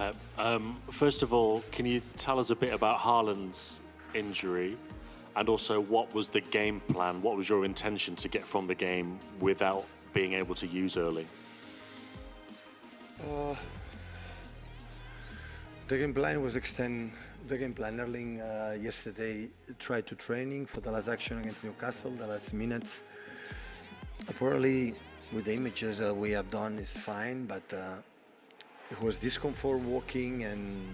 Pep. First of all, can you tell us a bit about Haaland's injury? And also, what was the game plan? What was your intention to get from the game without being able to use early? The game plan was extend the game plan. Erling yesterday tried to training for the last action against Newcastle, the last minutes. Apparently, with the images that we have done, is fine, but it was discomfort walking, and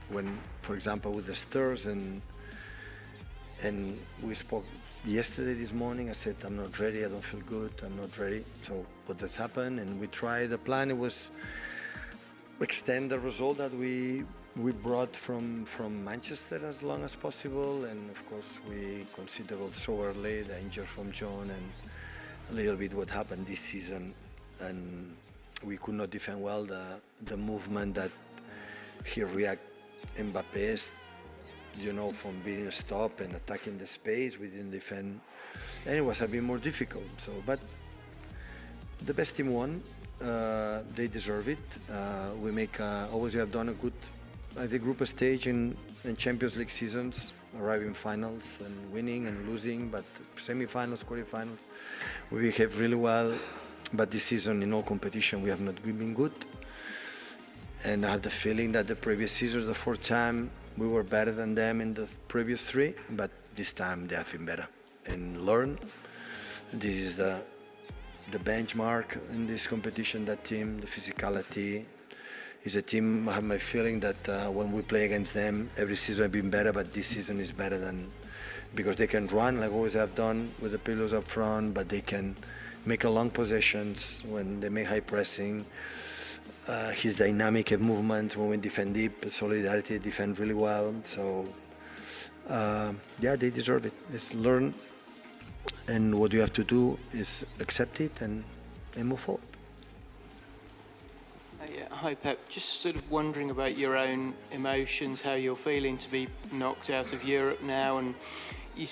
when, for example, with the stairs, and we spoke yesterday, this morning, I said, I'm not ready, I don't feel good, I'm not ready. So what has happened, and we tried the plan, it was extend the result that we brought from Manchester as long as possible, and of course we considered so early the injury from John and a little bit what happened this season, and we could not defend well the movement that he react Mbappe's, from being stopped and attacking the space. We didn't defend, and it was a bit more difficult. So, but the best team won. They deserve it. We always have done a good, group stage in Champions League seasons, arriving finals and winning and losing, but semi-finals, quarterfinals, we behave really well. But this season, in all competition, we have not been good. And I have the feeling that the previous season, the fourth time, we were better than them in the previous three, but this time they have been better and learn. This is the benchmark in this competition, that team, the physicality. Is a team, I have my feeling that when we play against them, every season I've been better, but this season is better than, because they can run like always have done with the pillars up front, but they can make a long possessions when they make high pressing. His dynamic of movement when we defend deep, solidarity, defend really well. So, they deserve it. It's learn, and what you have to do is accept it and move forward. Hi Pep, just sort of wondering about your own emotions, how you're feeling to be knocked out of Europe now, and you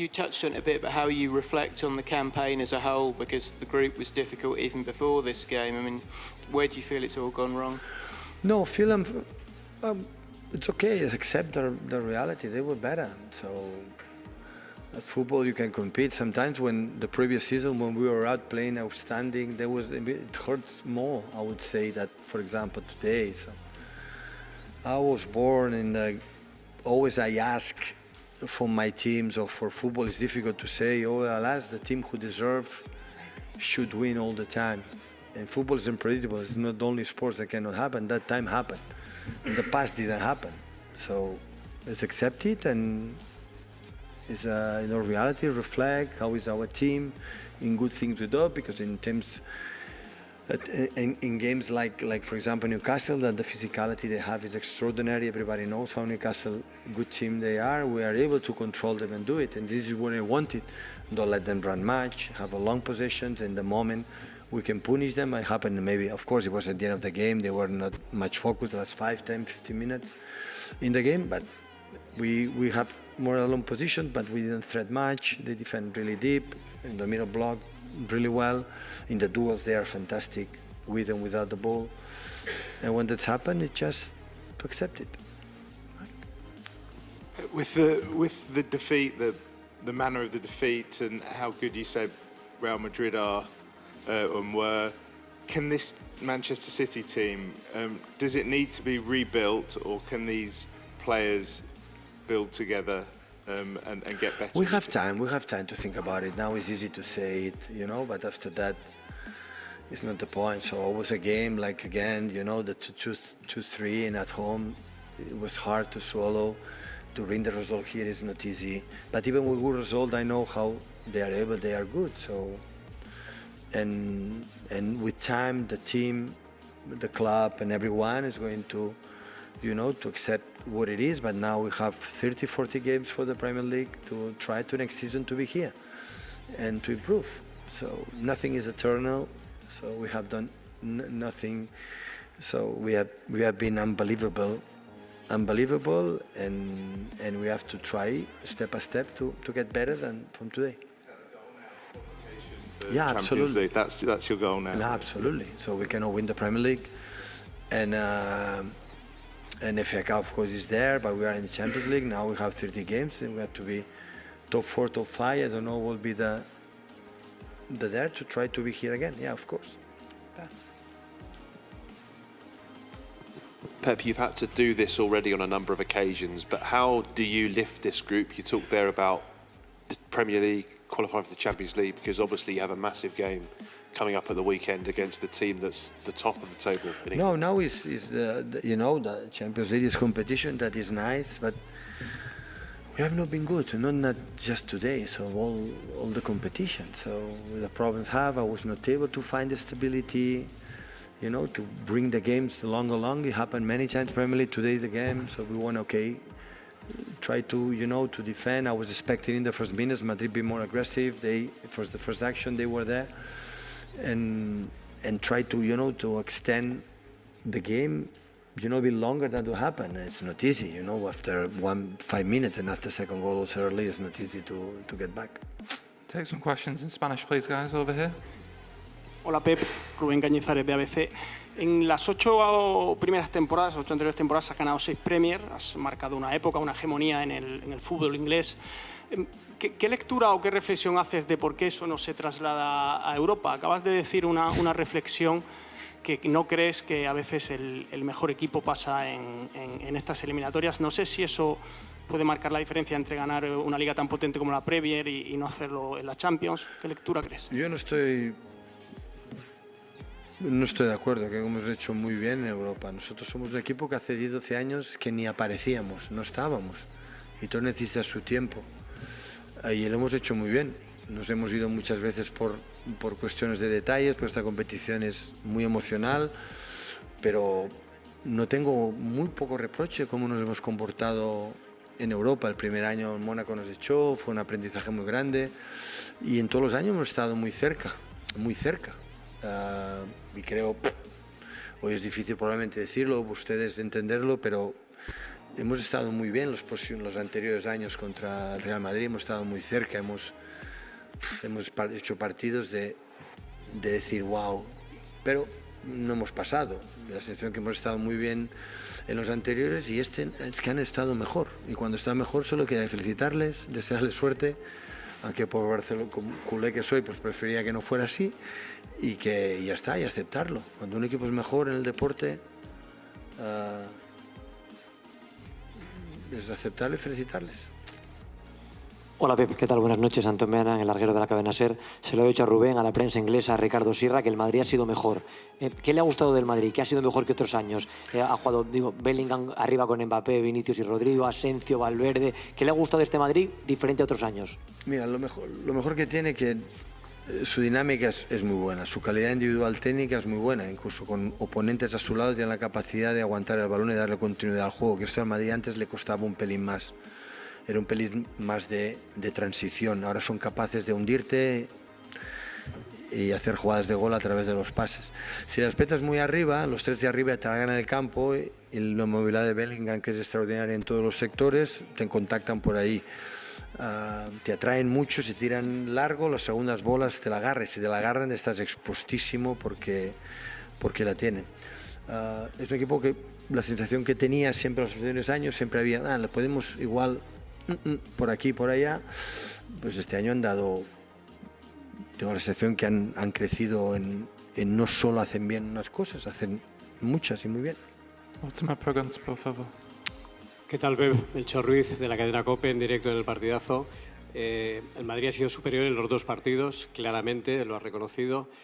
touched on it a bit, but how you reflect on the campaign as a whole, because the group was difficult even before this game. I mean, where do you feel it's all gone wrong? No, it's okay, accept the reality, they were better. So at football you can compete. Sometimes when the previous season, when we were out playing outstanding, it hurts more, I would say, that, for example, today. So I was born in always I ask for my teams, or for football, it's difficult to say, alas, the team who deserve should win all the time. And football is unpredictable. It's not only sports that cannot happen. That time happened. In the past, didn't happen. So let's accept it, and it's reality, reflect how is our team, in good things we do, because in teams, in games like for example Newcastle, that the physicality they have is extraordinary. Everybody knows how Newcastle good team they are. We are able to control them and do it, and this is what I wanted. Don't let them run much, have a long possessions. In the moment we can punish them. It happened, maybe, of course, it was at the end of the game. They were not much focused the last 5, 10, 15 minutes in the game, but we have more alone position, but we didn't threat much. They defend really deep in the middle block really well. In the duels they are fantastic, with and without the ball. And when that's happened, it's just to accept it. With the defeat, the manner of the defeat, and how good you said Real Madrid are and were, can this Manchester City team, does it need to be rebuilt, or can these players build together and get better? We have time to think about it. Now it's easy to say it, but after that, it's not the point. So it was a game, like again, the 2-3 and at home, it was hard to swallow. To win the result here is not easy. But even with good result, I know how they are good. So, and with time, the team, the club, and everyone is going to, to accept what it is. But now we have 30, 40 games for the Premier League to try to next season to be here and to improve. So nothing is eternal. So we have done nothing. So we have been unbelievable, and we have to try step by step to get better than from today. Yeah, absolutely. That's your goal now. No, absolutely. So we cannot win the Premier League, and FA Cup of course is there, but we are in the Champions League. Now we have 30 games and we have to be top 4, top 5. I don't know what will be the there to try to be here again. Yeah, of course. Pep, you've had to do this already on a number of occasions, but how do you lift this group? You talked there about the Premier League, qualifying for the Champions League, because obviously you have a massive game coming up at the weekend against the team that's the top of the table. No, now is the you know, the Champions League is competition that is nice, but we have not been good, not just today. So all the competition. So the problems I was not able to find the stability, you know, to bring the games along. It happened many times. Premier League today the game, so we want try to to defend. I was expecting in the first minutes Madrid be more aggressive. The first action they were there, and try to to extend the game, a bit longer than to happen. It's not easy, after 5 minutes and after second goal so early, it's not easy to get back. Take some questions in Spanish, please, guys, over here. Hola Pep, Rubén Cañizares de ABC. En las 8 primeras temporadas, 8 anteriores temporadas, has ganado 6 Premier, has marcado una época, una hegemonía en el fútbol inglés. ¿Qué lectura o qué reflexión haces de por qué eso no se traslada a Europa? Acabas de decir una reflexión que no crees que a veces el mejor equipo pasa en estas eliminatorias. No sé si eso puede marcar la diferencia entre ganar una liga tan potente como la Premier y no hacerlo en la Champions. ¿Qué lectura crees? Yo no estoy de acuerdo, que hemos hecho muy bien en Europa. Nosotros somos un equipo que hace 10-12 años que ni aparecíamos, no estábamos. Y todo necesita su tiempo. Y lo hemos hecho muy bien. Nos hemos ido muchas veces por cuestiones de detalles, pero esta competición es muy emocional. Pero no tengo muy poco reproche cómo nos hemos comportado en Europa. El primer año en Mónaco nos echó, fue un aprendizaje muy grande. Y en todos los años hemos estado muy cerca, muy cerca. Y creo, hoy es difícil probablemente decirlo, ustedes entenderlo, pero hemos estado muy bien los anteriores años contra el Real Madrid, hemos estado muy cerca, hemos hecho partidos de decir wow, pero no hemos pasado. La sensación que hemos estado muy bien en los anteriores y es que han estado mejor, y cuando están mejor solo queda felicitarles, desearles suerte, aunque por Barcelona, culé que soy, pues preferiría que no fuera así, y que ya está, y aceptarlo. Cuando un equipo es mejor en el deporte, es aceptarlo y felicitarles. Hola Pep, ¿qué tal? Buenas noches. Antón Meana, en el larguero de la cadena SER. Se lo he dicho a Rubén, a la prensa inglesa, a Ricardo Sierra, que el Madrid ha sido mejor. ¿Qué le ha gustado del Madrid? ¿Qué ha sido mejor que otros años? Ha jugado, Bellingham arriba con Mbappé, Vinicius y Rodrigo, Asensio, Valverde. ¿Qué le ha gustado de este Madrid diferente a otros años? Mira, lo mejor que tiene que su dinámica es muy buena, su calidad individual técnica es muy buena, incluso con oponentes a su lado tiene la capacidad de aguantar el balón y darle continuidad al juego, que esto al Madrid antes le costaba un pelín más. Era un pelín más de transición. Ahora son capaces de hundirte y hacer jugadas de gol a través de los pases. Si las petas muy arriba, los 3 de arriba te hagan el campo, y la movilidad de Bellingham, que es extraordinaria en todos los sectores, te contactan por ahí. Te atraen mucho, se tiran largo, las segundas bolas te la agarran. Si te la agarran estás expostísimo porque la tienen. Es un equipo que la sensación que tenía siempre los primeros años, siempre había, le podemos igual por aquí, por allá. Pues este año tengo la sensación que han crecido en no solo hacen bien unas cosas, hacen muchas y muy bien. Última pregunta, por favor. ¿Qué tal, Pep? Melchor Ruiz, de la cadena COPE, en directo en el partidazo. El Madrid ha sido superior en los 2 partidos, claramente, lo ha reconocido.